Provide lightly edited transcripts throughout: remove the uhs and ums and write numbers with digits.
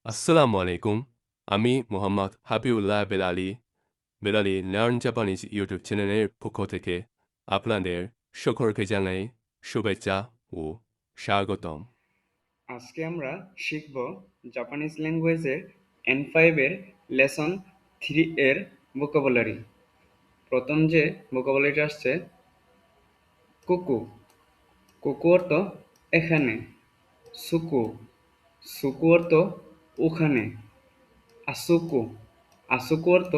আসসালামু আলাইকুম। আমি Mohammad Habibullah Belali learn Japanese YouTube চ্যানেলের পক্ষ থেকে আপনাদের সকলকে জানাই শুভেচ্ছা ও স্বাগতম। আজকে আমরা শিখব জাপানিজ ল্যাঙ্গুয়েজের N5 এর লেসন 3 এর ভোকাবুলারি। প্রথম যে ভোকাবুলারিটা আসছে কুকু। কুকু অর্থ এখানে। সুকু। সুকু অর্থ ওখানে। আসুকু। আসুকু অর্থ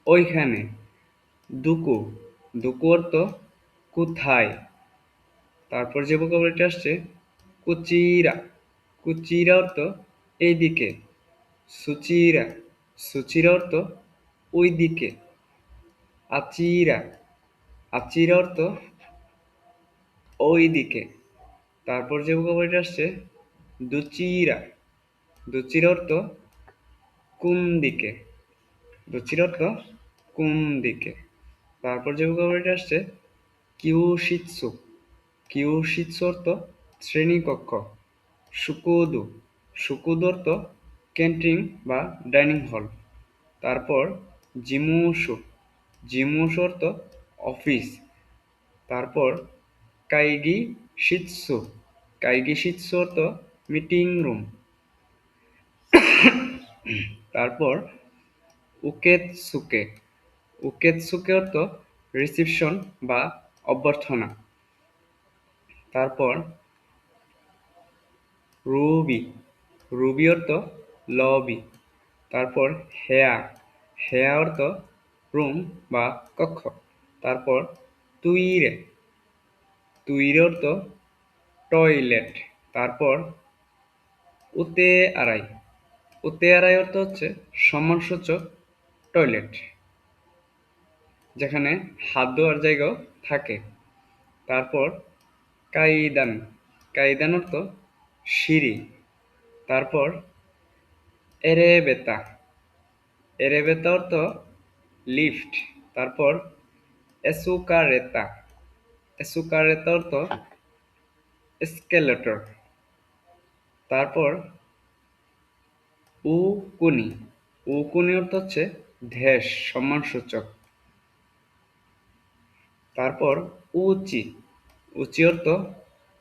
ওইখানে। দুকু। দুকু অর্থ কোথায়। তারপর যে ভোকাবুলারিটা আসছে কুচিরা। কুচিরা অর্থ এইদিকে। সুচিরা। সুচিরা অর্থ ওই দিকে। আচিরা। আচিরা অর্থ ওই দিকে। তারপর যে ভোকাবুলারিটা আসছে দুচিরা। দুচিরা অর্থ কোন দিকে। দুচিরা অর্থ কোন দিকে। তারপর যে ভোকাবুলারিটা আসছে কিউশিৎসু। কিউশিৎসু অর্থ শ্রেণীকক্ষ। শুকুদু। শুকুদু অর্থ ক্যান্টিন বা ডাইনিং হল। তারপর জিমুশু। জিমুশু অর্থ অফিস। তারপর কাইগি শিৎসু। কাইগি শিৎসু অর্থ মিটিং রুম। তারপর উকেতসুকে। উকেতসুকে অর্থ রিসিপশন বা অভ্যর্থনা। তারপর রুবি। রুবি অর্থ লবি। তারপর হেয়া। হেয়া অর্থ রুম বা কক্ষ। তারপর তুইরে। তুইরে অর্থ টয়লেট। তারপর উতে আড়াই। উতে আড়াই অর্থ হচ্ছে সম্মানসূচক টয়লেট, যেখানে হাত ধোয়ার জায়গাও থাকে। তারপর কাইদান। কাইদান অর্থ সিঁড়ি। তারপর এরেবেতা। এরেবেতা অর্থ লিফট। তারপর এসুকারেতা। এসুকারেতা অর্থ এসকেলেটর। তারপর উকুনি। উকুনি অর্থ হচ্ছে ধ্যাস, সম্মানসূচক। তারপর উচি। উচি অর্থ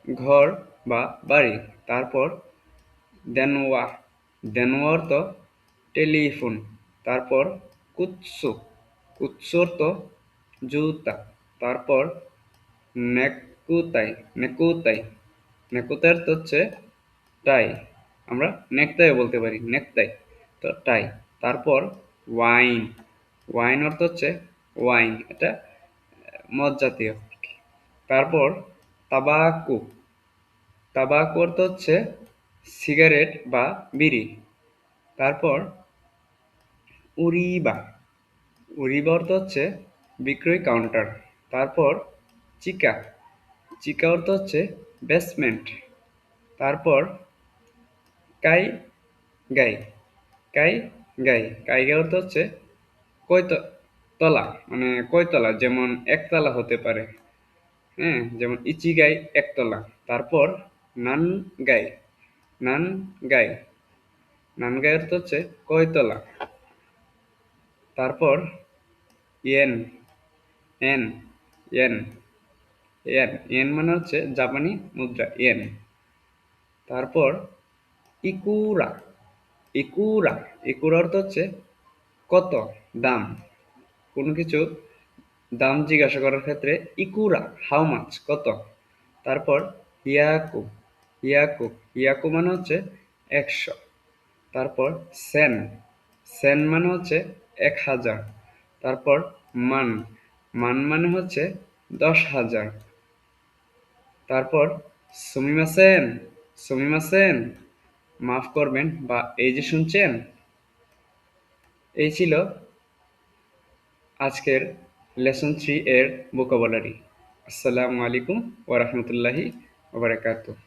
ঘর বা বাড়ি। তারপর দেনওয়া। দেনওয়া অর্থ টেলিফোন। তারপর কুৎসু। কুৎসু অর্থ জুতা। তারপর নেকুতাই। নেকুতাই। নেকুতাই অর্থ হচ্ছে টাই। আমরা নেকটাই বলতে পারি, নেকটাই তো টাই। তারপর ওয়াইন। ওয়াইন অর্থ হচ্ছে ওয়াইন, এটা মদ জাতীয়। তারপর তাবাকু। তাবাকু অর্থ হচ্ছে সিগারেট বা বিড়ি। তারপর উরিবা। উরিবা অর্থ হচ্ছে বিক্রয় কাউন্টার। তারপর চিকা। চিকা অর্থ হচ্ছে বেসমেন্ট। তারপর কাই গাই। কাই গাই। কাই গাই অর্থ হচ্ছে তলা, মানে কয়তলা, যেমন একতলা হতে পারে। হ্যাঁ, যেমন ইচিগাই একতলা। তারপর নান গাই। নান গাই। নান গাই অর্থ হচ্ছে কয়তলা। তারপর yen. N. Yen. Yen. Yen মানে হচ্ছে জাপানি মুদ্রা, ইয়েন। তারপর ইকুরা। ইকুরা। ইকুরা অর্থ হচ্ছে কত, দাম। কোনো কিছু দাম জিজ্ঞাসা করার ক্ষেত্রে ইকুরা, হাউ মাচ, কত। তারপর হিয়াকু। হিয়াকু। হিয়াকু মানে হচ্ছে 100। তারপর সেন। সেন মানে হচ্ছে 1000। তারপর মান। মান মানে হচ্ছে 10,000। তারপর সুমিমাসেন। সুমিমাসেন, মাফ করবেন বা এই যে শুনছেন। এই ছিল আজকের লেসন 3 এর ভোকাবুলারি। আসসালামু আলাইকুম ওয়া রাহমাতুল্লাহি ওয়া বারাকাতুহু।